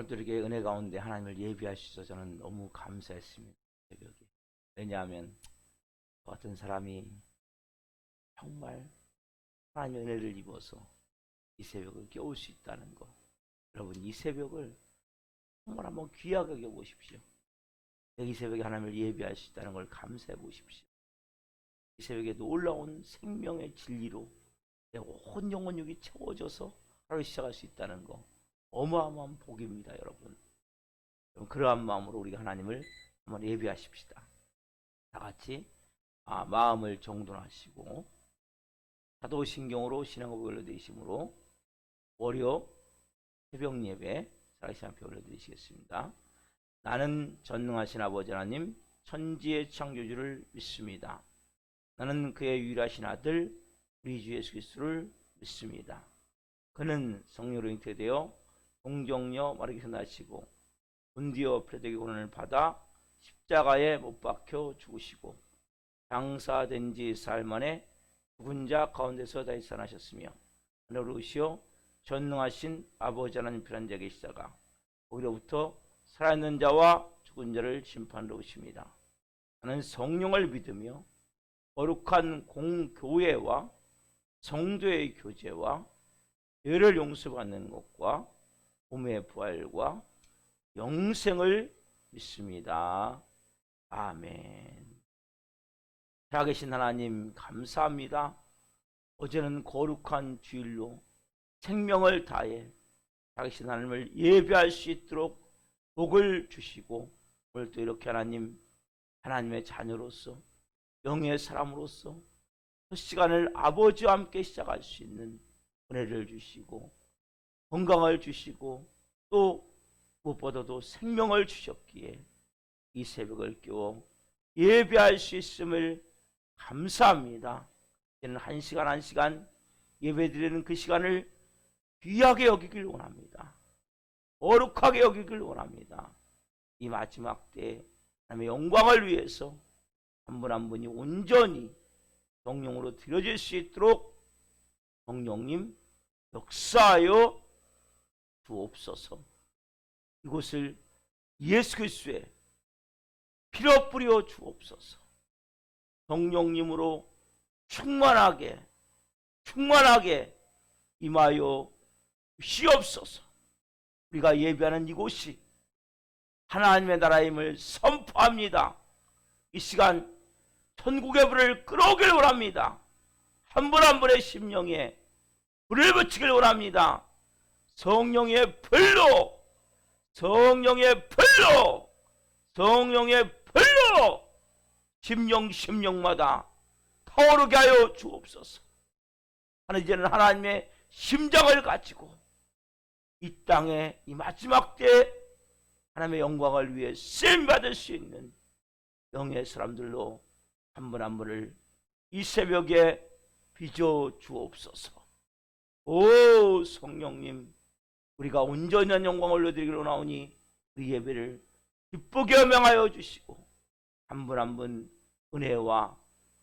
오늘도 이렇게 은혜 가운데 하나님을 예비할 수 있어서 저는 너무 감사했습니다. 새벽에. 왜냐하면 저 같은 사람이 정말 하나님의 은혜를 입어서 이 새벽을 깨울 수 있다는 거, 여러분 이 새벽을 정말 한번 귀하게 여겨보십시오. 이 새벽에 하나님을 예비할 수 있다는 걸 감사해 보십시오. 이 새벽에 놀라운 생명의 진리로 내 온 영혼 육이 채워져서 하루 시작할 수 있다는 거 어마어마한 복입니다. 여러분 그러한 마음으로 우리가 하나님을 한번 예비하십시다. 다같이 마음을 정돈하시고 사도신경으로 신앙고백을 올려드리심으로 월요 새벽 예배 살아계신 앞에 올려드리시겠습니다. 나는 전능하신 아버지 하나님 천지의 창조주를 믿습니다. 나는 그의 유일하신 아들 우리 주 예수 그리스도를 믿습니다. 그는 성령으로 잉태되어 동정녀 마리아에게서 나시고 본디오 피라도의 고난을 받아 십자가에 못 박혀 죽으시고 장사된 지 사흘 만에 죽은 자 가운데서 다시 살아나셨으며 하늘로 오시어 전능하신 아버지 하나님 편한 자에게 계시다가 거기로부터 살아있는 자와 죽은 자를 심판하러 오십니다. 나는 성령을 믿으며 거룩한 공교회와 성도의 교제와 죄를 용서받는 것과 몸의 부활과 영생을 믿습니다. 아멘. 살아계신 하나님 감사합니다. 어제는 거룩한 주일로 생명을 다해 살아계신 하나님을 예배할 수 있도록 복을 주시고 오늘도 이렇게 하나님의 자녀로서 영의 사람으로서 그 시간을 아버지와 함께 시작할 수 있는 은혜를 주시고 건강을 주시고 또 무엇보다도 생명을 주셨기에 이 새벽을 깨워 예배할 수 있음을 감사합니다. 이제는 한 시간 한 시간 예배드리는 그 시간을 귀하게 여기길 원합니다. 거룩하게 여기길 원합니다. 이 마지막 때에 하나님의 영광을 위해서 한 분 한 분이 온전히 성령으로 드려질 수 있도록 성령님 역사하여 주옵소서. 이곳을 예수 그리스도의 피로 뿌려 주옵소서. 성령님으로 충만하게 임하여 주시옵소서. 우리가 예배하는 이곳이 하나님의 나라임을 선포합니다. 이 시간 천국의 불을 끌어오길 원합니다. 한 분 한 분의 심령에 불을 붙이길 원합니다. 성령의 불로 심령마다 타오르게 하여 주옵소서. 이제는 하나님의 심장을 가지고 이 땅에 이 마지막 때 하나님의 영광을 위해 쓰임받을 수 있는 영의 사람들로 한 분 한 분을 이 새벽에 빚어 주옵소서. 오 성령님, 우리가 온전한 영광을 올려드리기로 나오니 우리 예배를 기쁘게 명하여 주시고 한 분 한 분 은혜와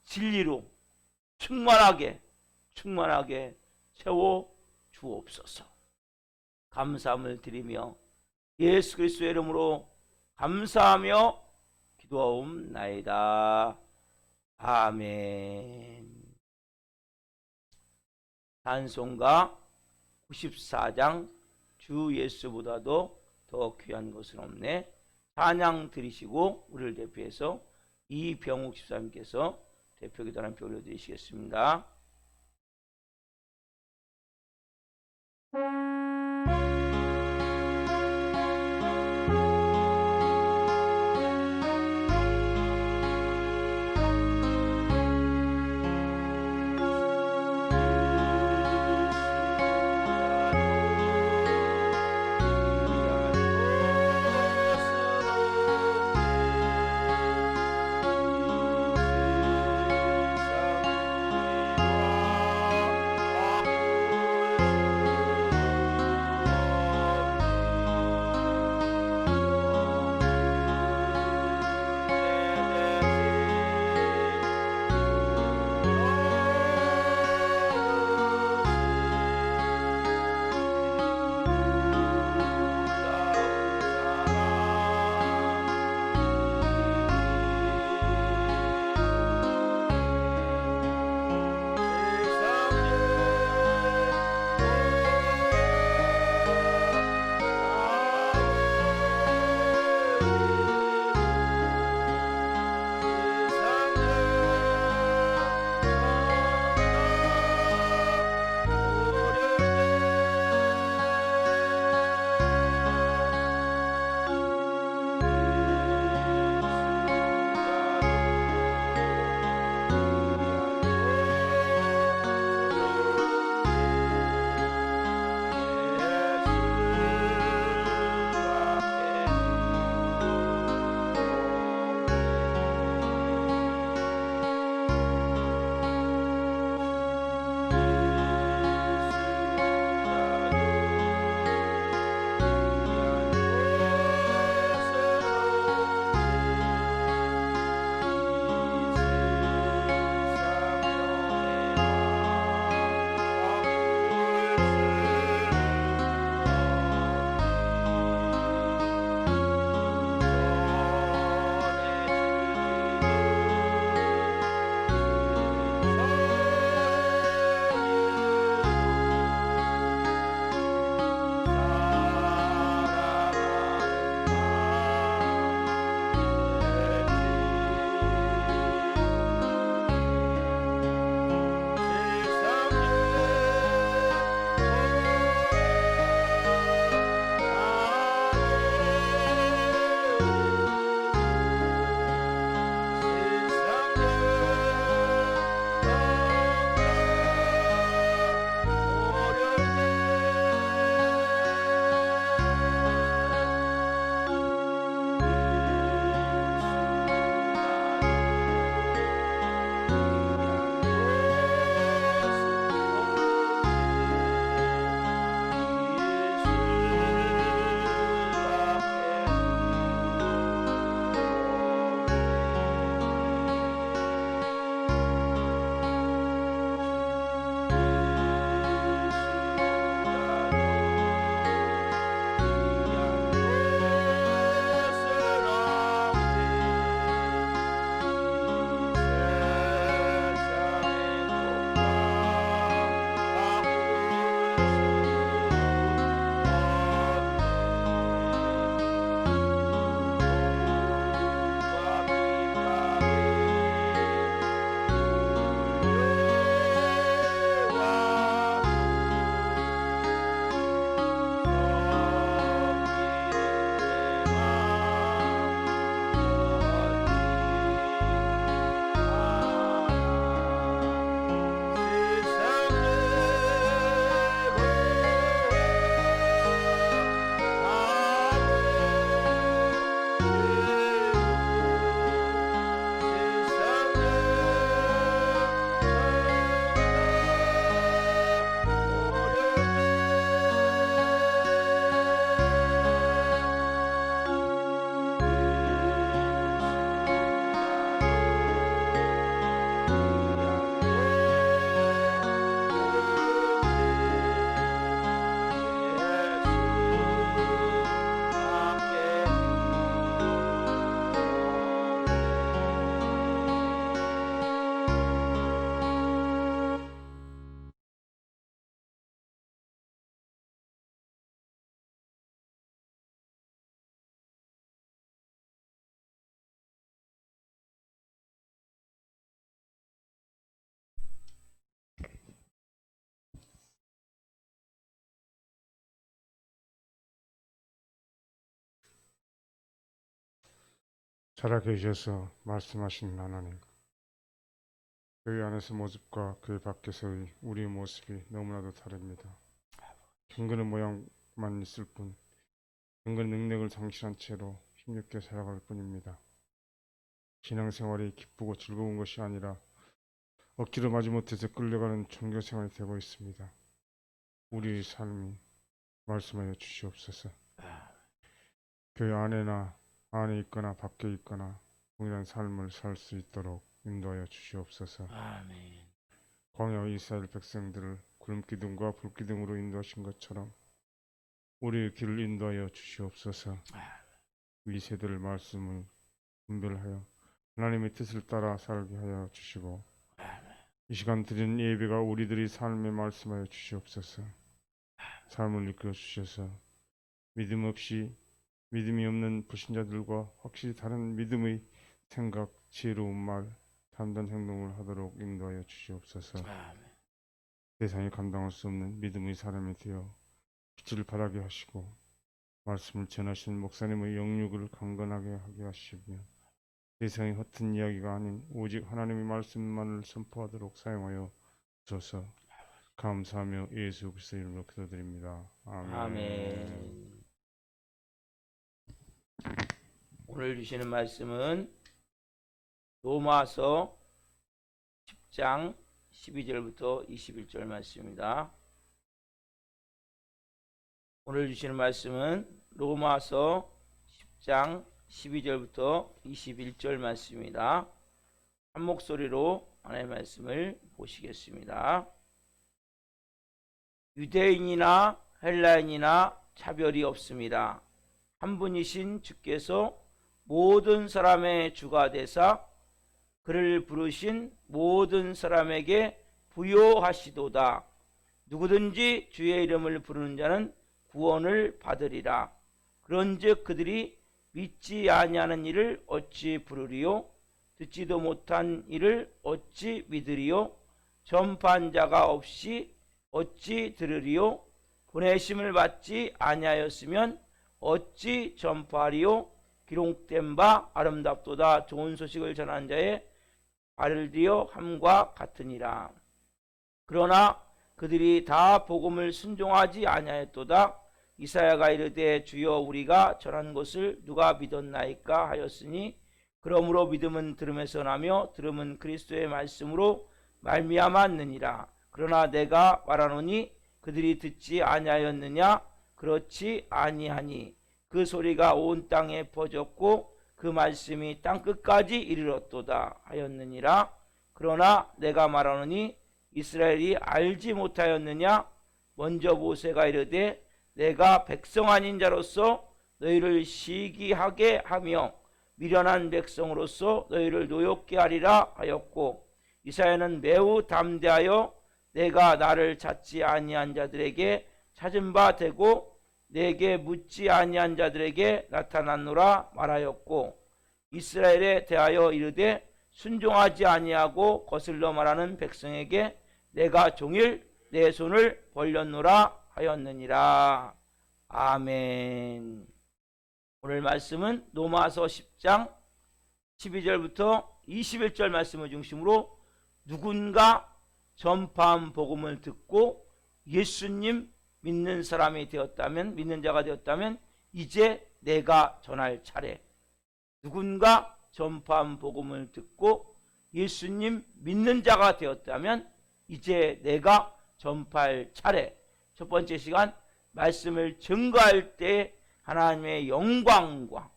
진리로 충만하게 채워 주옵소서. 감사함을 드리며 예수 그리스도의 이름으로 감사하며 기도하옵나이다. 아멘. 찬송가 94장 주 예수보다도 더 귀한 것은 없네. 찬양 드리시고 우리를 대표해서 이병욱 집사님께서 대표기도 하나님께 올려드리시겠습니다. 살아계셔서 말씀하신 하나님, 교회 안에서 모습과 교회 밖에서의 우리의 모습이 너무나도 다릅니다. 근거는 모양만 있을 뿐 근거는 능력을 상실한 채로 힘겹게 살아갈 뿐입니다. 신앙생활이 기쁘고 즐거운 것이 아니라 억지로 마지못해서 끌려가는 종교생활이 되고 있습니다. 우리의 삶이 말씀하여 주시옵소서. 교회 안에 있거나 밖에 있거나 동일한 삶을 살 수 있도록 인도하여 주시옵소서. 아멘. 광야 이스라엘 백성들을 구름기둥과 불기둥으로 인도하신 것처럼 우리의 길을 인도하여 주시옵소서. 이 세대를 말씀을 분별하여 하나님의 뜻을 따라 살게 하여 주시고 이 시간 드리는 예배가 우리들의 삶에 말씀하여 주시옵소서. 삶을 이끌어 주셔서 믿음이 없는 불신자들과 확실히 다른 믿음의 생각, 지혜로운 말, 단단 행동을 하도록 인도하여 주시옵소서. 세상에 감당할 수 없는 믿음의 사람이 되어 빛을 발하게 하시고 말씀을 전하시는 목사님의 영육을 강건하게 하게 하시며 세상의 허튼 이야기가 아닌 오직 하나님의 말씀만을 선포하도록 사용하여 주소서. 감사하며 예수 그리스도의 이름으로 기도드립니다. 아멘. 아멘. 오늘 주시는 말씀은 로마서 10장 12절부터 21절 말씀입니다. 오늘 주시는 말씀은 로마서 10장 12절부터 21절 말씀입니다. 한 목소리로 하나님의 말씀을 보시겠습니다. 유대인이나 헬라인이나 차별이 없습니다. 한 분이신 주께서 모든 사람의 주가 되사 그를 부르신 모든 사람에게 부요하시도다. 누구든지 주의 이름을 부르는 자는 구원을 받으리라. 그런즉 그들이 믿지 아니하는 이를 어찌 부르리요? 듣지도 못한 이를 어찌 믿으리요? 전파한 자가 없이 어찌 들으리요? 보내심을 받지 아니하였으면 어찌 전파하리요? 기록된 바 아름답도다. 좋은 소식을 전한 자의 발을 들여 함과 같으니라. 그러나 그들이 다 복음을 순종하지 아니하였도다. 이사야가 이르되 주여 우리가 전한 것을 누가 믿었나이까 하였으니 그러므로 믿음은 들음에서 나며 들음은 그리스도의 말씀으로 말미암았느니라. 그러나 내가 말하노니 그들이 듣지 아니하였느냐? 그렇지 아니하니 그 소리가 온 땅에 퍼졌고 그 말씀이 땅끝까지 이르렀도다 하였느니라. 그러나 내가 말하노니 이스라엘이 알지 못하였느냐? 먼저 모세가 이르되 내가 백성 아닌 자로서 너희를 시기하게 하며 미련한 백성으로서 너희를 노엽게 하리라 하였고 이사야는 매우 담대하여 내가 나를 찾지 아니한 자들에게 찾은 바 되고 내게 묻지 아니한 자들에게 나타났노라 말하였고 이스라엘에 대하여 이르되 순종하지 아니하고 거슬러 말하는 백성에게 내가 종일 내 손을 벌렸노라 하였느니라. 아멘. 오늘 말씀은 로마서 10장 12절부터 21절 말씀을 중심으로 누군가 전파한 복음을 듣고 예수님 믿는 사람이 되었다면, 믿는 자가 되었다면 이제 내가 전할 차례. 누군가 전파한 복음을 듣고 예수님 믿는 자가 되었다면 이제 내가 전파할 차례. 첫 번째 시간 말씀을 증거할 때 하나님의 영광과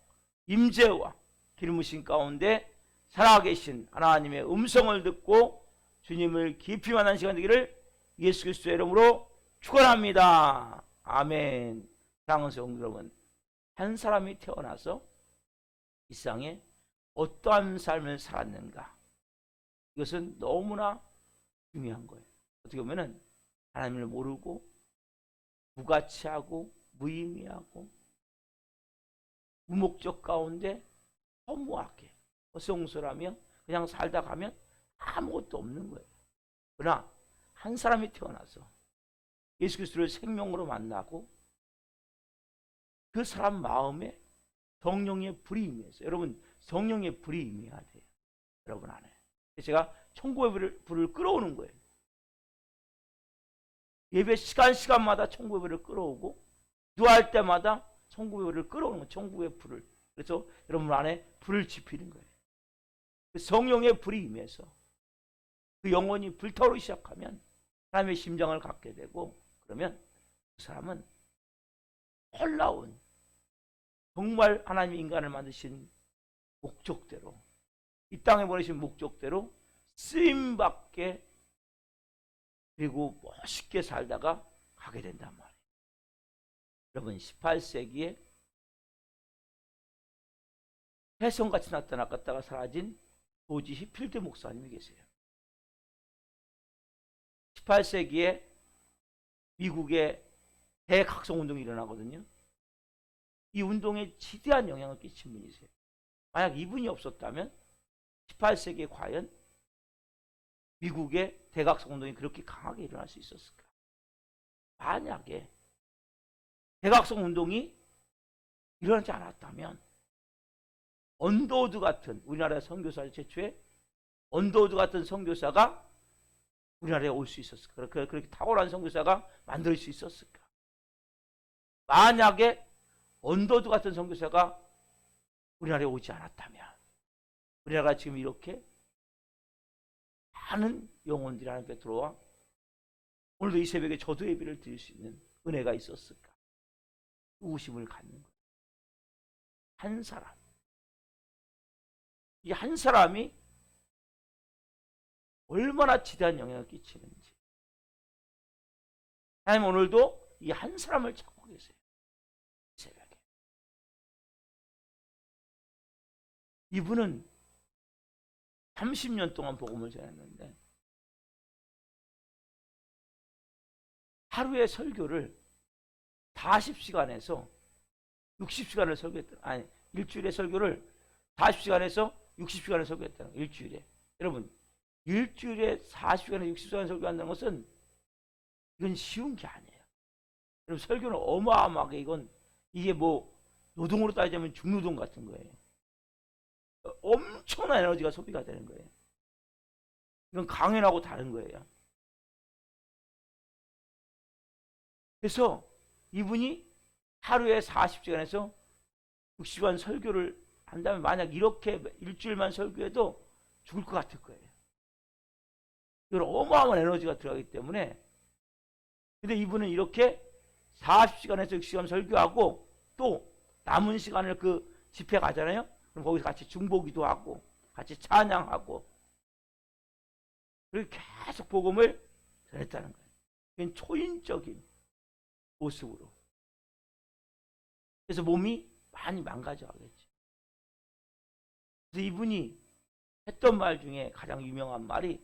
임재와 기름부심 가운데 살아계신 하나님의 음성을 듣고 주님을 깊이 만난 시간 되기를 예수 그리스도의 이름으로 축원합니다. 아멘. 사랑하는 성도 여러분, 한 사람이 태어나서 이 세상에 어떠한 삶을 살았는가, 이것은 너무나 중요한 거예요. 어떻게 보면은 하나님을 모르고 무가치하고 무의미하고 무목적 가운데 허무하게 허송소라며 그냥 살다 가면 아무것도 없는 거예요. 그러나 한 사람이 태어나서 예수 그리스도를 생명으로 만나고 그 사람 마음에 성령의 불이 임해서, 여러분 성령의 불이 임해야 돼요. 여러분 안에. 제가 천국의 불을 끌어오는 거예요. 예배 시간마다 천국의 불을 끌어오고 기도할 때마다 천국의 불을 끌어오는 거예요. 천국의 불을. 그래서 여러분 안에 불을 지피는 거예요. 성령의 불이 임해서 그 영혼이 불타오르기 시작하면 사람의 심장을 갖게 되고, 그러면 그 사람은 놀라운, 정말 하나님이 인간을 만드신 목적대로, 이 땅에 보내신 목적대로 쓰임받게, 그리고 멋있게 살다가 가게 된단 말이에요. 여러분 18세기에 혜성같이 나타났다가 사라진 조지 히필드 목사님이 계세요. 18세기에 미국의 대각성운동이 일어나거든요. 이 운동에 지대한 영향을 끼친 분이세요. 만약 이분이 없었다면 18세기에 과연 미국의 대각성운동이 그렇게 강하게 일어날 수 있었을까? 만약에 대각성운동이 일어나지 않았다면 언더우드 같은, 우리나라 선교사 최초의 언더우드 같은 선교사가 우리나라에 올 수 있었을까? 그렇게 탁월한 선교사가 만들 수 있었을까? 만약에 언더우드 같은 선교사가 우리나라에 오지 않았다면 우리나라가 지금 이렇게 많은 영혼들이 하나님께 들어와 오늘도 이 새벽에 저도 예배를 드릴 수 있는 은혜가 있었을까? 우심을 갖는 거예요. 한 사람, 이 한 사람이 얼마나 지대한 영향을 끼치는지. 하나님 오늘도 이 한 사람을 찾고 계세요. 이 새벽에. 이분은 30년 동안 복음을 전했는데 하루에 설교를 40시간에서 60시간을 설교했다. 아니, 일주일에 설교를 40시간에서 60시간을 설교했다는 거예요. 일주일에. 여러분, 일주일에 40시간에서 60시간 설교한다는 것은 이건 쉬운 게 아니에요. 여러분, 설교는 어마어마하게 이게 뭐 노동으로 따지자면 중노동 같은 거예요. 엄청난 에너지가 소비가 되는 거예요. 이건 강연하고 다른 거예요. 그래서 이분이 하루에 40시간에서 60시간 설교를 한다면 만약 이렇게 일주일만 설교해도 죽을 것 같을 거예요. 이건 어마어마한 에너지가 들어가기 때문에. 근데 이분은 이렇게 40시간에서 60시간 설교하고 또 남은 시간을 그 집회 가잖아요. 그럼 거기서 같이 중보기도 하고 같이 찬양하고 그렇게 계속 복음을 전했다는 거예요. 이건 초인적인 모습으로. 그래서 몸이 많이 망가져가겠죠. 그래서 이분이 했던 말 중에 가장 유명한 말이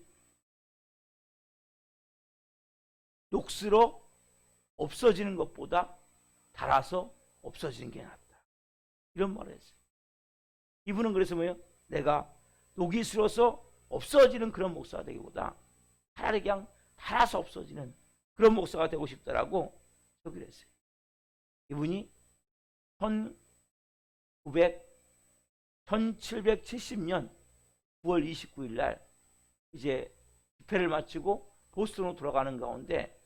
녹슬어 없어지는 것보다 닳아서 없어지는 게 낫다. 이런 말을 했어요. 이분은 그래서 뭐예요? 내가 녹이 슬어서 없어지는 그런 목사가 되기보다 차라리 그냥 닳아서 없어지는 그런 목사가 되고 싶다라고 저기를 했어요. 이분이 1770년 9월 29일 날 이제 집회를 마치고 보스턴으로 돌아가는 가운데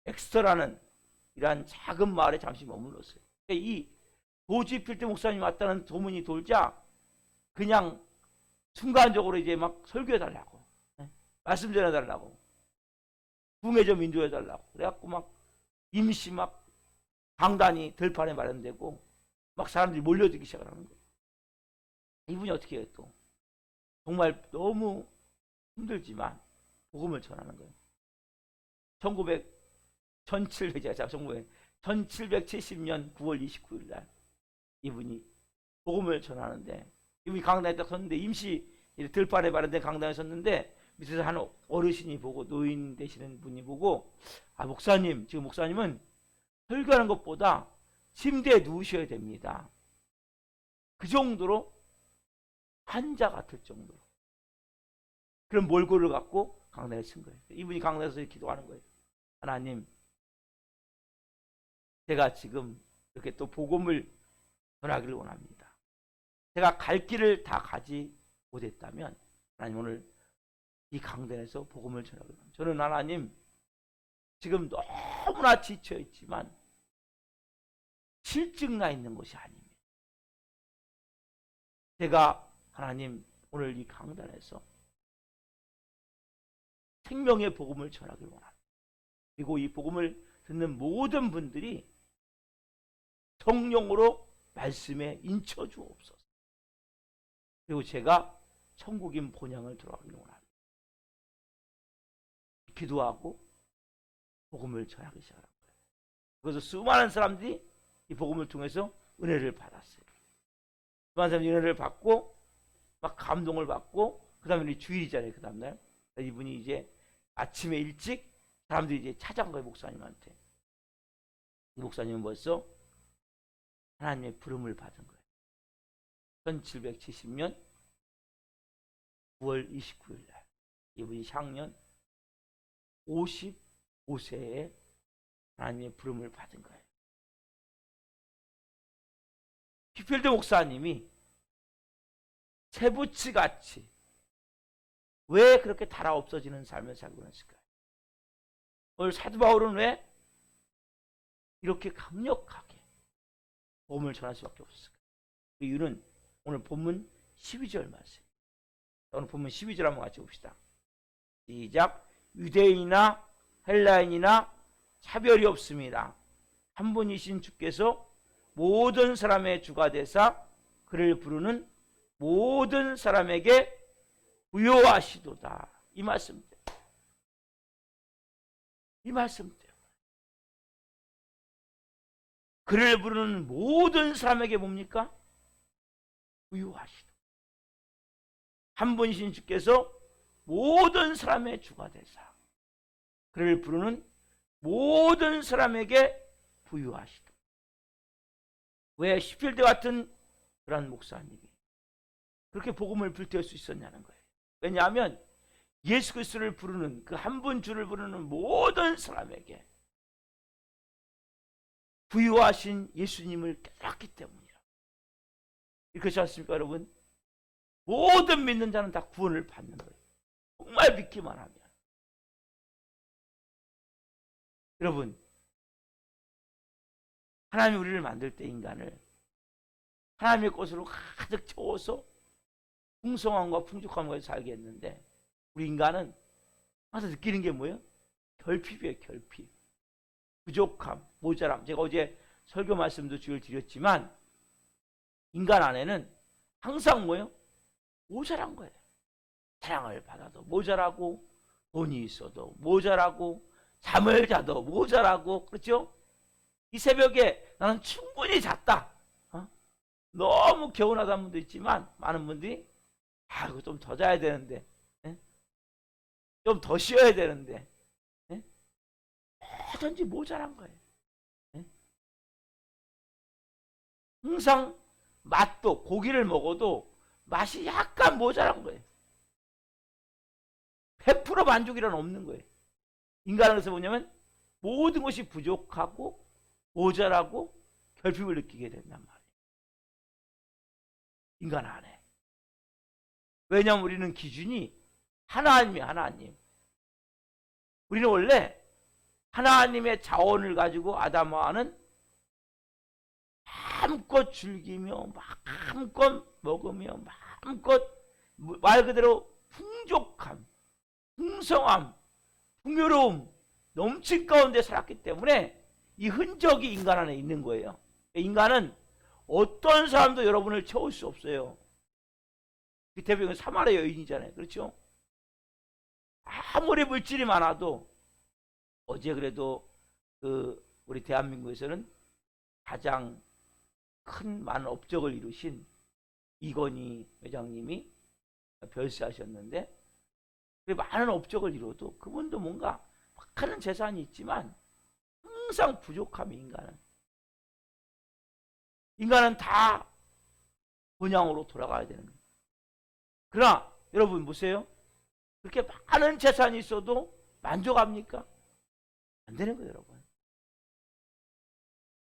엑스터라는 이러한 작은 마을에 잠시 머물렀어요. 이 조지 필드 목사님 왔다는 소문이 돌자 그냥 순간적으로 이제 막 설교해달라고, 말씀 전해달라고, 궁예 좀 인도해달라고 그래갖고 막 임시 막 강단이 들판에 마련되고 막 사람들이 몰려들기 시작하는 거예요. 이분이 어떻게 해요? 또 정말 너무 힘들지만 복음을 전하는 거예요. 1770년 9월 29일 날 이분이 복음을 전하는데, 이분이 강단에 딱 섰는데, 임시 들판에 마련된 강단에 섰는데 밑에서 한 어르신이 보고, 노인 되시는 분이 보고, 아, 목사님, 지금 목사님은 설교하는 것보다 침대에 누우셔야 됩니다. 그 정도로 환자 같을 정도로 그런 몰골을 갖고 강단에 쓴 거예요. 이분이 강단에서 기도하는 거예요. 하나님, 제가 지금 이렇게 또 복음을 전하기를 원합니다. 제가 갈 길을 다 가지 못했다면 하나님 오늘 이 강단에서 복음을 전하고 있습니다. 저는 하나님 지금 너무나 지쳐 있지만 실증 나 있는 것이 아닙니다. 제가 하나님 오늘 이 강단에서 생명의 복음을 전하길 원합니다. 그리고 이 복음을 듣는 모든 분들이 성령으로 말씀에 인쳐 주옵소서. 그리고 제가 천국인 본향을 들어가길 원합니다. 기도하고 복음을 전하기 시작한 거예요. 그래서 수많은 사람들이 이 복음을 통해서 은혜를 받았어요. 수많은 사람들이 은혜를 받고 막 감동을 받고, 그 다음에 주일이잖아요. 그 다음날 이분이 이제 아침에 일찍 사람들이 이제 찾아간 거예요. 목사님한테. 이 목사님은 벌써 하나님의 부름을 받은 거예요. 1770년 9월 29일 날 이분이 향년 55세에 하나님의 부름을 받은 거예요. 히필드 목사님이 새부치같이 왜 그렇게 달아 없어지는 삶을 살고 있을까요? 오늘 사도 바울은 왜 이렇게 강력하게 복음을 전할 수밖에 없었을까요? 그 이유는 오늘 본문 12절 말씀. 오늘 본문 12절 한번 같이 봅시다. 시작. 유대인이나 헬라인이나 차별이 없습니다. 한 분이신 주께서 모든 사람의 주가 되사 그를 부르는 모든 사람에게 부요하시도다. 이 말씀대로. 이 말씀대로. 그를 부르는 모든 사람에게 뭡니까? 부요하시도다. 한 분이신 주께서 모든 사람의 주가 되사 그를 부르는 모든 사람에게 부유하시다. 왜 시필드 같은 그런 목사님이 그렇게 복음을 불태울 수 있었냐는 거예요. 왜냐하면 예수 그리스도를 부르는 그 한 분 주를 부르는 모든 사람에게 부유하신 예수님을 깨닫기 때문이라. 그렇지 않습니까, 여러분? 모든 믿는 자는 다 구원을 받는 거예요. 정말 믿기만 하면. 여러분, 하나님이 우리를 만들 때 인간을 하나님의 것으로 가득 채워서 풍성함과 풍족함과 살게 했는데, 우리 인간은 항상 느끼는 게 뭐예요? 결핍이에요. 결핍. 부족함, 모자람. 제가 어제 설교 말씀도 주일 드렸지만 인간 안에는 항상 뭐예요? 모자란 거예요. 사랑을 받아도 모자라고, 돈이 있어도 모자라고, 잠을 자도 모자라고. 그렇죠? 이 새벽에 나는 충분히 잤다. 너무 개운하다는 분도 있지만 많은 분들이 이거 좀 더 자야 되는데, 좀 더 쉬어야 되는데, 뭐든지 모자란 거예요. 항상 맛도, 고기를 먹어도 맛이 약간 모자란 거예요. 100% 만족이란 없는 거예요. 인간은 그래서 뭐냐면 모든 것이 부족하고 모자라고 결핍을 느끼게 된단 말이에요. 인간 안에. 왜냐하면 우리는 기준이 하나님이에요. 하나님. 우리는 원래 하나님의 자원을 가지고 아담하와는 마음껏 즐기며 마음껏 먹으며 마음껏 말 그대로 풍족함, 풍성함, 풍요로움 넘칠 가운데 살았기 때문에 이 흔적이 인간 안에 있는 거예요. 인간은 어떤 사람도 여러분을 채울 수 없어요. 그 대표는 사마리아 여인이잖아요. 그렇죠? 아무리 물질이 많아도, 어제 그래도 우리 대한민국에서는 가장 큰 많은 업적을 이루신 이건희 회장님이 별세하셨는데, 많은 업적을 이뤄도 그분도 뭔가 막 하는 재산이 있지만 항상 부족함이 인간은 다 본향으로 돌아가야 되는 거예요. 그러나 여러분 보세요. 그렇게 많은 재산이 있어도 만족합니까? 안 되는 거예요, 여러분.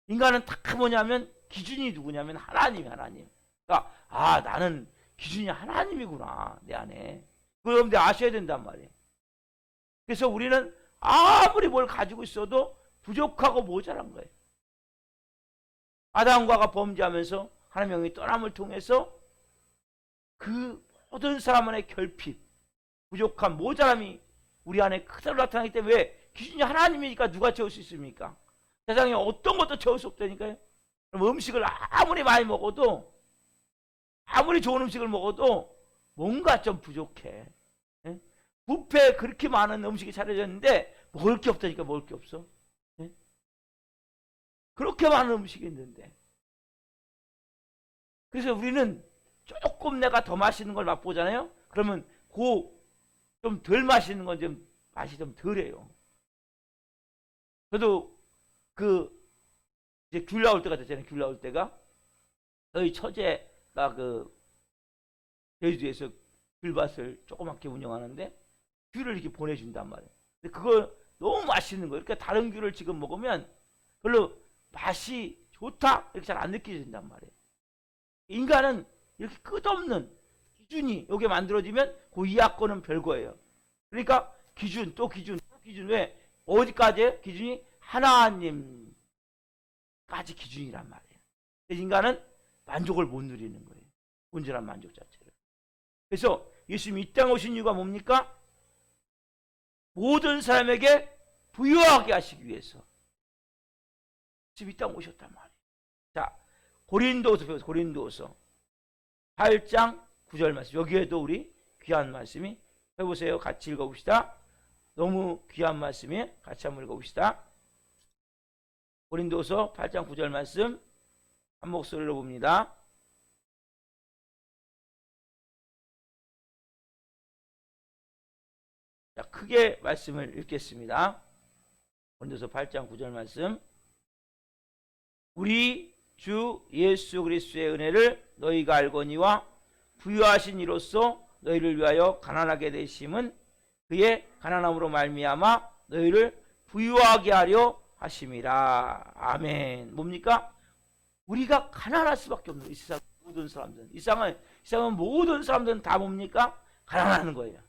인간은 다 뭐냐면 기준이 누구냐면 하나님. 그러니까 나는 기준이 하나님이구나 내 안에. 그걸 여러분들 아셔야 된단 말이에요. 그래서 우리는 아무리 뭘 가지고 있어도 부족하고 모자란 거예요. 아담과가 범죄하면서 하나님의 떠남을 통해서 그 모든 사람 안의 결핍, 부족함, 모자람이 우리 안에 그대로 나타나기 때문에 왜? 기준이 하나님이니까 누가 채울 수 있습니까? 세상에 어떤 것도 채울 수 없다니까요. 그럼 음식을 아무리 많이 먹어도, 아무리 좋은 음식을 먹어도 뭔가 좀 부족해. 예? 뷔페에 그렇게 많은 음식이 차려졌는데 먹을 게 없다니까. 먹을 게 없어. 예? 그렇게 많은 음식이 있는데. 그래서 우리는 조금 내가 더 맛있는 걸 맛보잖아요. 그러면 좀 덜 맛있는 건 좀 맛이 좀 덜해요. 저도 이제 귤 나올 때가 됐잖아요. 귤 나올 때가 저희 처제가 제주도에서 귤밭을 조그맣게 운영하는데 귤을 이렇게 보내준단 말이에요. 근데 그거 너무 맛있는 거예요. 그러니까 다른 귤을 지금 먹으면 별로 맛이 좋다 이렇게 잘 안 느껴진단 말이에요. 인간은 이렇게 끝없는 기준이 여기 만들어지면 그 이하권은 별거예요. 그러니까 기준 또 기준 왜? 어디까지 기준이? 하나님까지 기준이란 말이에요. 인간은 만족을 못 누리는 거예요. 온전한 만족 자체를. 그래서 예수님이 이 땅에 오신 이유가 뭡니까? 모든 사람에게 부유하게 하시기 위해서 지금 이 땅에 오셨단 말이에요. 자, 고린도서 배우세요. 고린도서 8장 9절 말씀. 여기에도 우리 귀한 말씀이 해보세요. 같이 읽어봅시다. 너무 귀한 말씀이 같이 한번 읽어봅시다. 고린도서 8장 9절 말씀 한 목소리로 봅니다. 자, 크게 말씀을 읽겠습니다. 고린도서 8장 9절 말씀. 우리 주 예수 그리스도의 은혜를 너희가 알거니와 부유하신 이로써 너희를 위하여 가난하게 되심은 그의 가난함으로 말미암아 너희를 부유하게 하려 하심이라. 아멘. 뭡니까? 우리가 가난할 수밖에 없는 이 세상 모든 사람들은. 이 세상은 모든 사람들은 다 뭡니까? 가난하는 거예요.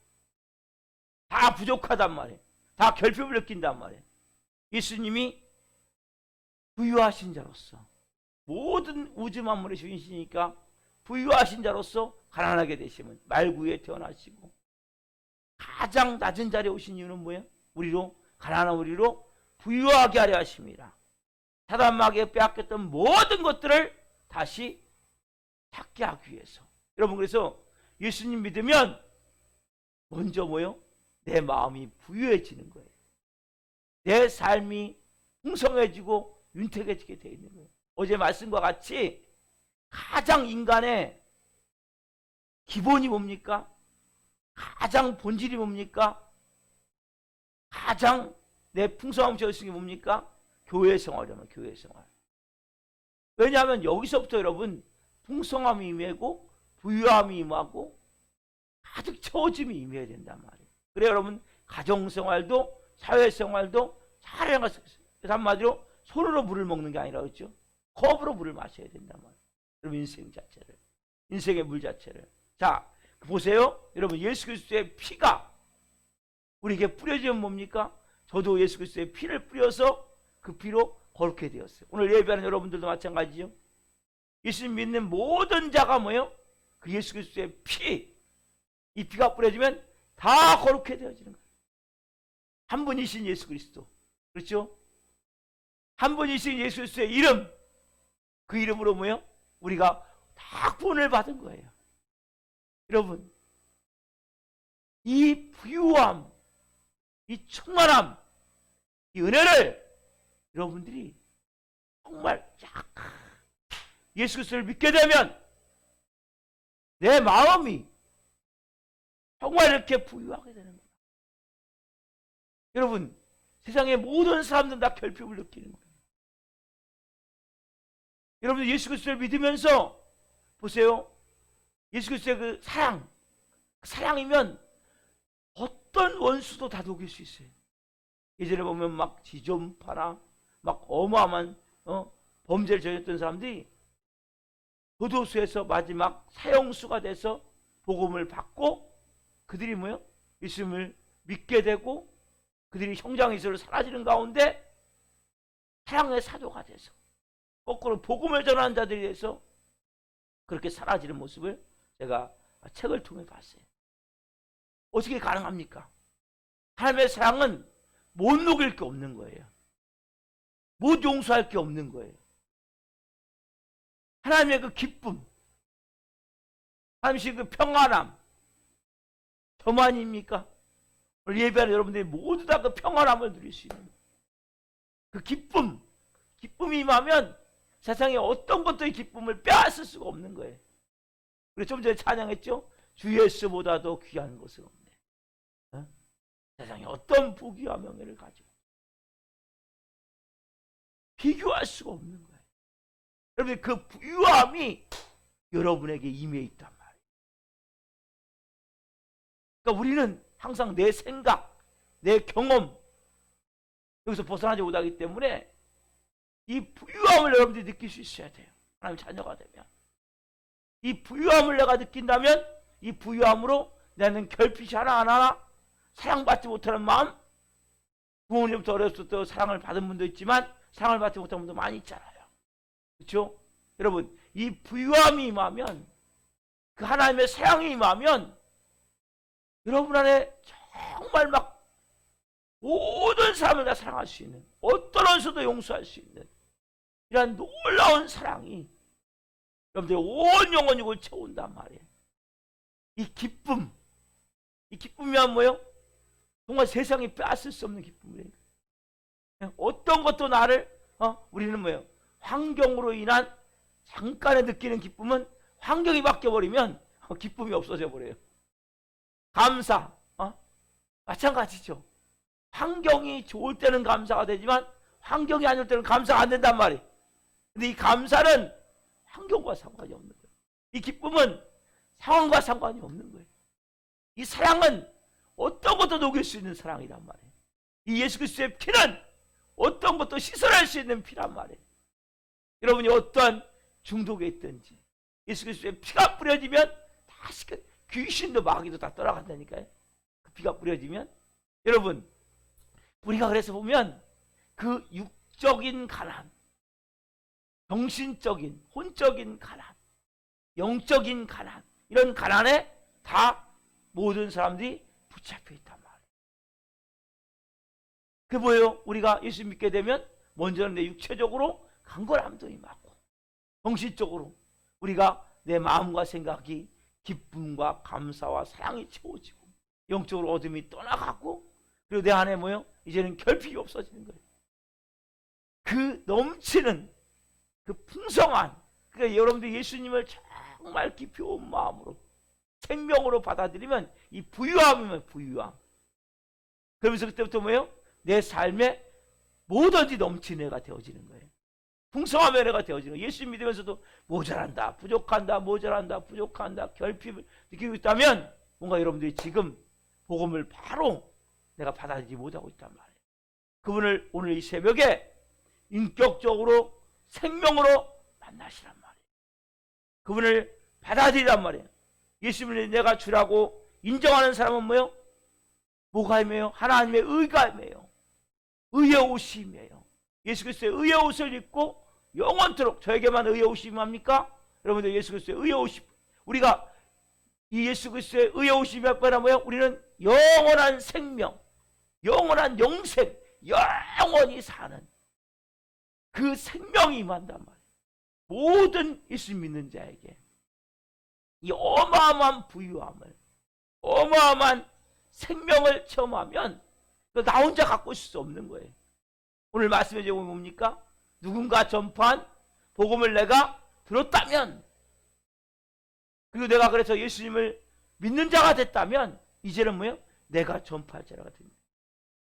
다 부족하단 말이에요. 다 결핍을 느낀단 말이에요. 예수님이 부유하신 자로서 모든 우주 만물의 주인이시니까 부유하신 자로서 가난하게 되시면 말구에 태어나시고 가장 낮은 자리에 오신 이유는 뭐예요? 우리로 가난한 우리로 부유하게 하려 하심이라. 사단마귀에 빼앗겼던 모든 것들을 다시 찾게 하기 위해서. 여러분, 그래서 예수님 믿으면 먼저 뭐예요? 내 마음이 부유해지는 거예요. 내 삶이 풍성해지고 윤택해지게 되어 있는 거예요. 어제 말씀과 같이 가장 인간의 기본이 뭡니까? 가장 본질이 뭡니까? 가장 내 풍성함 저수는 게 뭡니까? 교회 생활이라면 교회 생활. 왜냐하면 여기서부터 여러분 풍성함이 임하고 부유함이 임하고 가득 채워짐이 임해야 된단 말이에요. 그래 여러분 가정생활도 사회생활도 잘해야 할 수 있어요. 그래서 한마디로 손으로 물을 먹는 게 아니라 그렇죠? 컵으로 물을 마셔야 된단 말이에요. 여러분 인생 자체를, 인생의 물 자체를. 자 보세요. 여러분 예수 그리스도의 피가 우리에게 뿌려지면 뭡니까? 저도 예수 그리스도의 피를 뿌려서 그 피로 거룩해 되었어요. 오늘 예배하는 여러분들도 마찬가지죠. 예수님 믿는 모든 자가 뭐예요? 그 예수 그리스도의 피, 이 피가 뿌려지면 다 거룩해 되어지는 거예요. 한 분이신 예수 그리스도, 그렇죠? 한 분이신 예수 그리스도의 이름, 그 이름으로 뭐예요? 우리가 다 구원을 받은 거예요. 여러분, 이 부유함, 이 충만함, 이 은혜를 여러분들이 정말 예수 그리스도를 믿게 되면 내 마음이 정말 이렇게 부유하게 되는 거예요. 여러분, 세상의 모든 사람들은 다 결핍을 느끼는 거예요. 여러분 예수 그리스도를 믿으면서 보세요. 예수 그리스도의 그 사랑, 사랑이면 어떤 원수도 다 녹일 수 있어요. 예전에 보면 막 지존파나 막 어마어마한 범죄를 저질렀던 사람들이 교도소에서 마지막 사형수가 돼서 복음을 받고 그들이 뭐요? 예수님을 믿게 되고 그들이 형장에서 사라지는 가운데 사랑의 사도가 돼서 거꾸로 복음을 전하는 자들이 돼서 그렇게 사라지는 모습을 제가 책을 통해 봤어요. 어떻게 가능합니까? 하나님의 사랑은 못 녹일 게 없는 거예요. 못 용서할 게 없는 거예요. 하나님의 그 기쁨, 하나님의 그 평안함, 저만입니까? 오늘 예배하는 여러분들이 모두 다 그 평안함을 누릴 수 있는 그 기쁨이 임하면 세상에 어떤 것도 이 기쁨을 빼앗을 수가 없는 거예요. 우리 좀 전에 찬양했죠? 주 예수보다도 귀한 것은 없네. 어? 세상에 어떤 부귀와 명예를 가지고 비교할 수가 없는 거예요. 여러분 그 부유함이 여러분에게 임해 있단 말이에요. 그러니까 우리는 항상 내 생각, 내 경험 여기서 벗어나지 못하기 때문에 이 부유함을 여러분들이 느낄 수 있어야 돼요. 하나님 자녀가 되면 이 부유함을 내가 느낀다면 이 부유함으로 나는 결핍이 하나하나 사랑받지 못하는 마음, 부모님부터 어렸을 때 사랑을 받은 분도 있지만 사랑을 받지 못한 분도 많이 있잖아요. 그렇죠? 여러분 이 부유함이 임하면 그 하나님의 사랑이 임하면 여러분 안에 정말 막 모든 사람을 다 사랑할 수 있는 어떤 원수도 용서할 수 있는 이런 놀라운 사랑이 여러분들의 온 영혼육을 채운단 말이에요. 이 기쁨이란 뭐예요? 정말 세상이 빼앗을 수 없는 기쁨이에요. 어떤 것도 나를 우리는 뭐예요? 환경으로 인한 잠깐에 느끼는 기쁨은 환경이 바뀌어버리면 기쁨이 없어져 버려요. 감사 마찬가지죠. 환경이 좋을 때는 감사가 되지만 환경이 안 좋을 때는 감사가 안 된단 말이에요. 근데 이 감사는 환경과 상관이 없는 거예요. 이 기쁨은 상황과 상관이 없는 거예요. 이 사랑은 어떤 것도 녹일 수 있는 사랑이란 말이에요. 이 예수 그리스도의 피는 어떤 것도 시설할 수 있는 피란 말이에요. 여러분이 어떠한 중독에 있든지 예수 그리스도의 피가 뿌려지면 다시 귀신도 마귀도 다 떠나간다니까요. 그 피가 뿌려지면 여러분 우리가 그래서 보면 그 육적인 가난, 정신적인, 혼적인 가난, 영적인 가난 이런 가난에 다 모든 사람들이 붙잡혀 있단 말이에요. 그게 뭐예요? 우리가 예수 믿게 되면 먼저는 내 육체적으로 강건함도 임하고 정신적으로 우리가 내 마음과 생각이 기쁨과 감사와 사랑이 채워지고 영적으로 어둠이 떠나가고 그리고 내 안에 뭐예요? 이제는 결핍이 없어지는 거예요. 그 넘치는 그 풍성한 그러니까 여러분들 예수님을 정말 깊이 온 마음으로 생명으로 받아들이면 이 부유함이면 부유함. 그러면서 그때부터 뭐예요? 내 삶에 뭐든지 넘치는 애가 되어지는 거예요. 풍성한 애가 되어지는 거예요. 예수 믿으면서도 모자란다, 부족한다, 모자란다, 부족한다, 결핍을 느끼고 있다면 뭔가 여러분들이 지금 복음을 바로 내가 받아들이지 못하고 있단 말이에요. 그분을 오늘 이 새벽에 인격적으로 생명으로 만나시란 말이에요. 그분을 받아들이란 말이에요. 예수님을 내가 주라고 인정하는 사람은 뭐예요? 뭐가 임해요? 하나님의 의가 임해요. 의의 옷이 임해요. 예수 그리스도의 의의 옷을 입고 영원토록 저에게만 의의 옷이 임합니까? 여러분들 예수 그리스도의 의의 옷이 우리가 이 예수 그리스도의 의의 옷이 임하면 뭐예요? 우리는 영원한 생명, 영원한 영생, 영원히 사는 그 생명이 임한단 말이에요. 모든 예수 믿는 자에게 이 어마어마한 부유함을 어마어마한 생명을 체험하면 나 혼자 갖고 있을 수 없는 거예요. 오늘 말씀의 제목이 뭡니까? 누군가 전파한 복음을 내가 들었다면 그리고 내가 그래서 예수님을 믿는 자가 됐다면 이제는 뭐예요? 내가 전파할 자가 됩니다.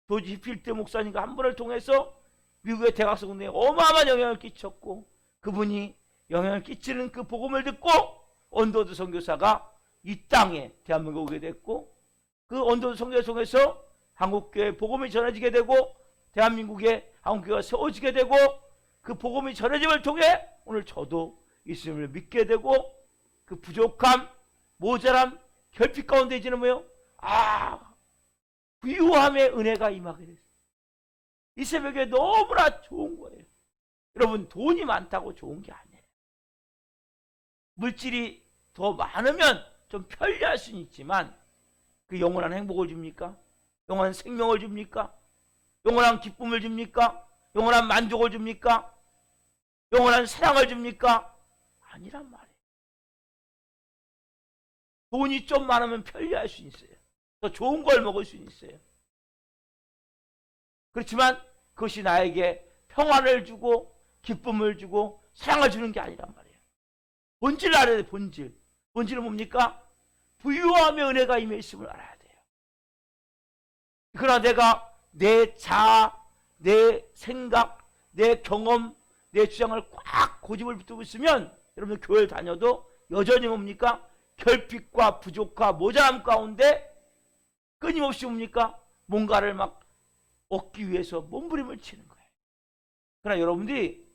조지 필드 목사님과 한 분을 통해서 미국의 대학생 군대에 어마어마한 영향을 끼쳤고 그분이 영향을 끼치는 그 복음을 듣고 언더드 선교사가 이 땅에 대한민국에 오게 됐고 그 언더드 선교사 통해서 한국교회 복음이 전해지게 되고 대한민국에 한국교회가 세워지게 되고 그 복음이 전해짐을 통해 오늘 저도 예수님을 믿게 되고 그 부족함, 모자람, 결핍 가운데 이제는 뭐예요? 부유함의 은혜가 임하게 됐어요. 이 새벽에 너무나 좋은 거예요. 여러분, 돈이 많다고 좋은 게 아니에요. 물질이 더 많으면 좀 편리할 수는 있지만 그 영원한 행복을 줍니까? 영원한 생명을 줍니까? 영원한 기쁨을 줍니까? 영원한 만족을 줍니까? 영원한 사랑을 줍니까? 아니란 말이에요. 돈이 좀 많으면 편리할 수 있어요. 더 좋은 걸 먹을 수 있어요. 그렇지만 그것이 나에게 평안을 주고 기쁨을 주고 사랑을 주는 게 아니란 말이에요. 본질을 알아야 돼요. 본질은 뭡니까? 부유함의 은혜가 임해 있음을 알아야 돼요. 그러나 내가 내 자아, 내 생각, 내 경험, 내 주장을 꽉 고집을 붙들고 있으면 여러분 교회를 다녀도 여전히 뭡니까? 결핍과 부족과 모자람 가운데 끊임없이 뭡니까? 뭔가를 막 얻기 위해서 몸부림을 치는 거예요. 그러나 여러분들이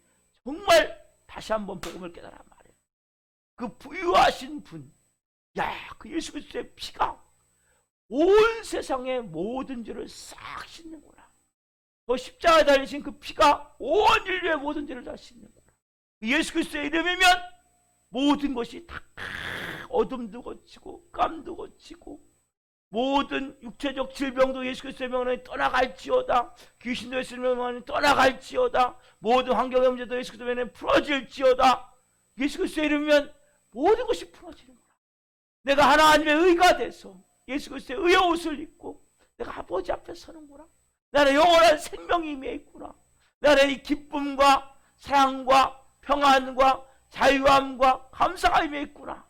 정말 다시 한번 복음을 깨달란 말이에요. 그 부유하신 분, 그 예수 그리스도의 피가 온 세상의 모든 죄를 싹 씻는구나. 그 십자가에 달리신 그 피가 온 인류의 모든 죄를 다 씻는구나. 예수 그리스도의 이름이면 모든 것이 다 어둠도 거치고 깜도 거치고 모든 육체적 질병도 예수 그리스도의 명령에 떠나갈지어다. 귀신도 예수 그리스도의 명령에 떠나갈지어다. 모든 환경의 문제도 예수 그리스도의 명령에 풀어질지어다. 예수 그리스도의 이름이면 모든 것이 풀어지는 거야. 내가 하나님의 의가 돼서 예수 그리스도의 의의 옷을 입고 내가 아버지 앞에 서는구나. 나는 영원한 생명이 임해 있구나. 나는 이 기쁨과 사랑과 평안과 자유함과 감사가 임해 있구나.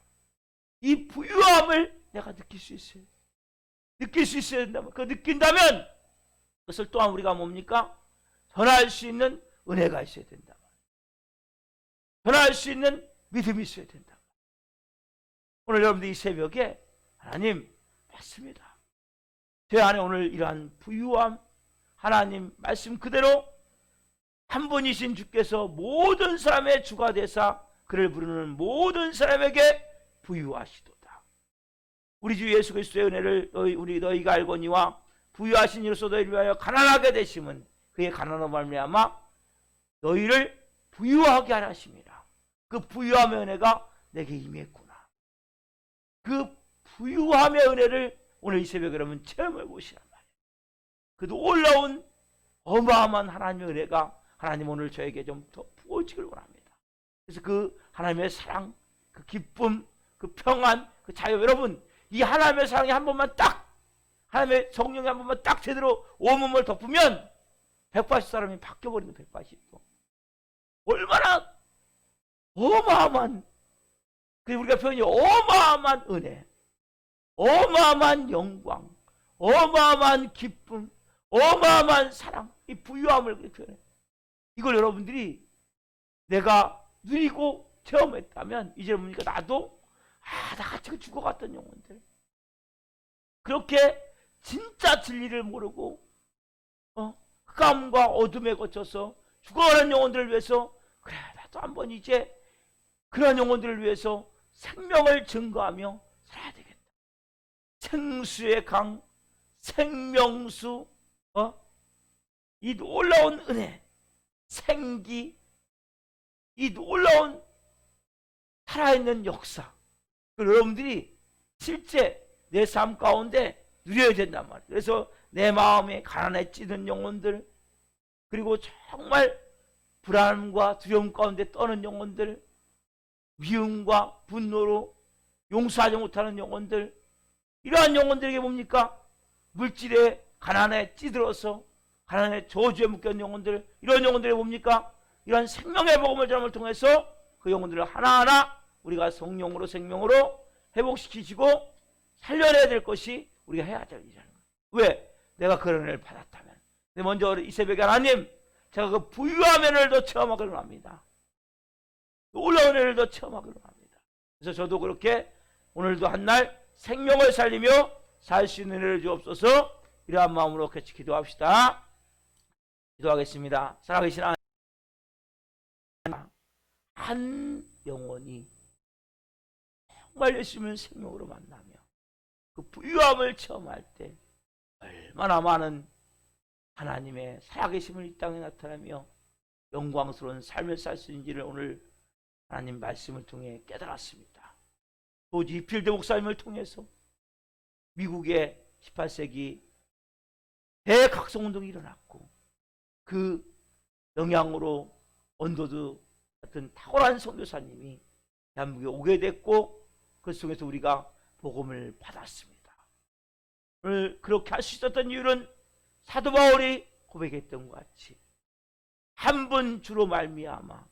이 부유함을 내가 느낄 수 있어요. 느낄 수 있어야 된다면, 그 느낀다면 그것을 또한 우리가 뭡니까? 전할 수 있는 은혜가 있어야 된다. 전할 수 있는 믿음이 있어야 된다. 오늘 여러분들 이 새벽에 하나님 맞습니다. 제 안에 오늘 이러한 부유함, 하나님 말씀 그대로 한 분이신 주께서 모든 사람의 주가 되사 그를 부르는 모든 사람에게 부유하시도다. 우리 주 예수 그리스도의 은혜를 너희가 알거니와 부유하신 이로써 너희를 위하여 가난하게 되심은 그의 가난으로 말미암아 너희를 부유하게 하라 하심이라. 그 부유함의 은혜가 내게 임했구나. 그 부유함의 은혜를 오늘 이 새벽에 여러분 체험해 보시란 말이에요. 그 놀라운 어마어마한 하나님의 은혜가 하나님 오늘 저에게 좀 더 부어지길 원합니다. 그래서 그 하나님의 사랑, 그 기쁨, 그 평안, 그 자유, 여러분 이 하나님의 사랑이 한 번만 딱, 하나님의 성령이 한 번만 딱 제대로 온몸을 덮으면 180사람이 바뀌어버리는 180도. 얼마나 어마어마한, 우리가 표현이 어마어마한 은혜, 어마어마한 영광, 어마어마한 기쁨, 어마어마한 사랑, 이 부유함을 표현해. 이걸 여러분들이 내가 누리고 체험했다면 이제 뭡니까? 나도 나같이 죽어갔던 영혼들, 그렇게 진짜 진리를 모르고 흑암과 어둠에 거쳐서 죽어가는 영혼들을 위해서 그래 나도 한번 이제 그런 영혼들을 위해서 생명을 증거하며 살아야 되겠다. 생수의 강, 생명수, 이 놀라운 은혜, 생기, 이 놀라운 살아있는 역사, 여러분들이 실제 내 삶 가운데 누려야 된단 말이에요. 그래서 내 마음에 가난에 찌든 영혼들, 그리고 정말 불안과 두려움 가운데 떠는 영혼들, 미움과 분노로 용서하지 못하는 영혼들, 이러한 영혼들에게 뭡니까? 물질의 가난에 찌들어서 가난의 저주에 묶여있는 영혼들, 이런 영혼들이 뭡니까? 이러한 생명의 복음을 전함을 통해서 그 영혼들을 하나하나 우리가 성령으로 생명으로 회복시키시고 살려내야 될 것이 우리가 해야 될 일이라는 거예요. 왜? 내가 그런 은혜를 받았다면. 근데 먼저 이 새벽에 하나님, 제가 그 부유함의 은혜를 더 체험하기를 합니다. 놀라운 은혜를 더 체험하기를 합니다. 그래서 저도 그렇게 오늘도 한날 생명을 살리며 살 수 있는 은혜를 주옵소서. 이러한 마음으로 같이 기도합시다. 기도하겠습니다. 살아계신 하나님, 한 영혼이 정말 예수님을 생명으로 만나며 그 부유함을 체험할 때 얼마나 많은 하나님의 살아계심을 이 땅에 나타나며 영광스러운 삶을 살 수 있는지를 오늘 하나님 말씀을 통해 깨달았습니다. 또 이필드 목사님을 통해서 미국의 18세기 대각성운동이 일어났고 그 영향으로 언더드 같은 탁월한 선교사님이 대한민국에 오게 됐고 그 속에서 우리가 복음을 받았습니다. 오늘 그렇게 할 수 있었던 이유는 사도 바울이 고백했던 것 같이 한 분 주로 말미암아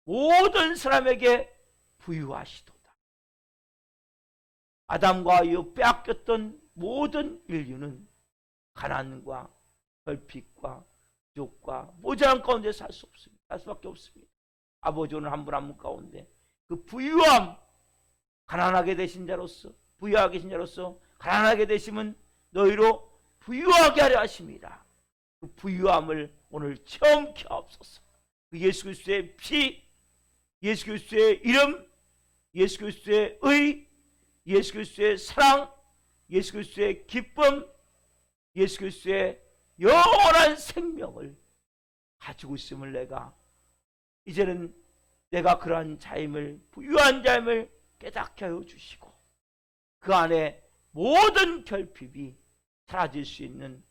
모든 사람에게 부유하시도다. 아담과 이후 빼앗겼던 모든 인류는 가난과 결핍과 욕과 모자란 가운데 살 수 없습니다. 살 수밖에 없습니다. 아버지 오늘 한 분 한 분 가운데 그 부유함, 가난하게 되신 자로서 부유하게 되신 자로서 가난하게 되심은 너희로 부유하게 하려 하십니다. 그 부유함을 오늘 체험케 하옵소서. 그 예수 그리스도의 피, 예수 그리스도의 이름, 예수 그리스도의 의, 예수 그리스도의 사랑, 예수 그리스도의 기쁨, 예수 그리스도의 영원한 생명을 가지고 있음을 내가 이제는 내가 그러한 자임을 부유한 자임을 깨닫게 하여 주시고 그 안에 모든 결핍이 사라질 수 있는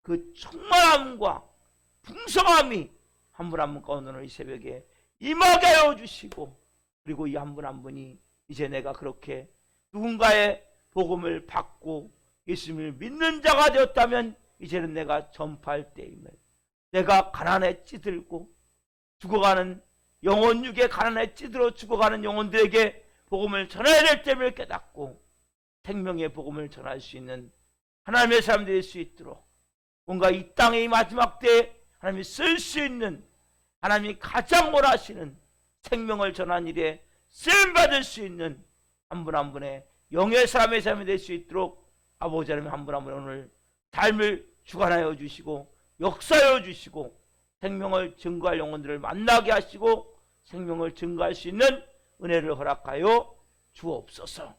그 충만함과 풍성함이 한 분 한 분 가운데 이 새벽에 임하게 하여 주시고 그리고 이 한 분 한 분이 이제 내가 그렇게 누군가의 복음을 받고 예수님을 믿는 자가 되었다면 이제는 내가 전파할 때임을 내가 가난에 찌들고 죽어가는 영혼 육에 가난에 찌들어 죽어가는 영혼들에게 복음을 전해야 될 때임을 깨닫고 생명의 복음을 전할 수 있는 하나님의 사람들이 될 수 있도록 뭔가 이 땅의 이 마지막 때에 하나님이 쓸 수 있는 하나님이 가장 원하시는 생명을 전하는 일에 쓰임받을 수 있는 한 분 한 분의 영의 사람의 삶이 될 수 있도록 아버지 하나님 한 분 한 분 오늘 삶을 주관하여 주시고 역사하여 주시고 생명을 증거할 영혼들을 만나게 하시고 생명을 증거할 수 있는 은혜를 허락하여 주옵소서.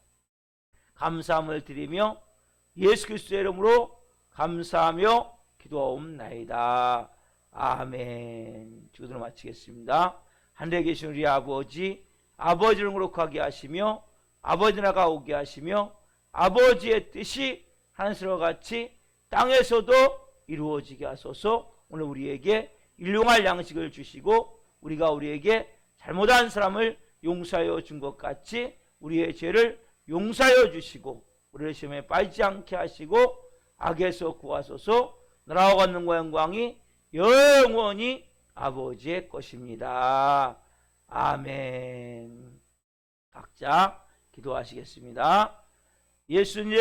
감사함을 드리며 예수 그리스도의 이름으로 감사하며 기도하옵나이다. 아멘. 기도를 마치겠습니다. 하늘에 계신 우리 아버지, 아버지를 거룩하게 하시며 아버지 나라가 오게 하시며 아버지의 뜻이 하늘과 같이 땅에서도 이루어지게 하소서. 오늘 우리에게 일용할 양식을 주시고 우리가 우리에게 잘못한 사람을 용서하여 준 것 같이 우리의 죄를 용서하여 주시고 우리를 시험에 빠지지 않게 하시고 악에서 구하소서. 나라와 권능과 영광이 영원히 아버지의 것입니다. 아멘. 각자 기도하시겠습니다. 예수님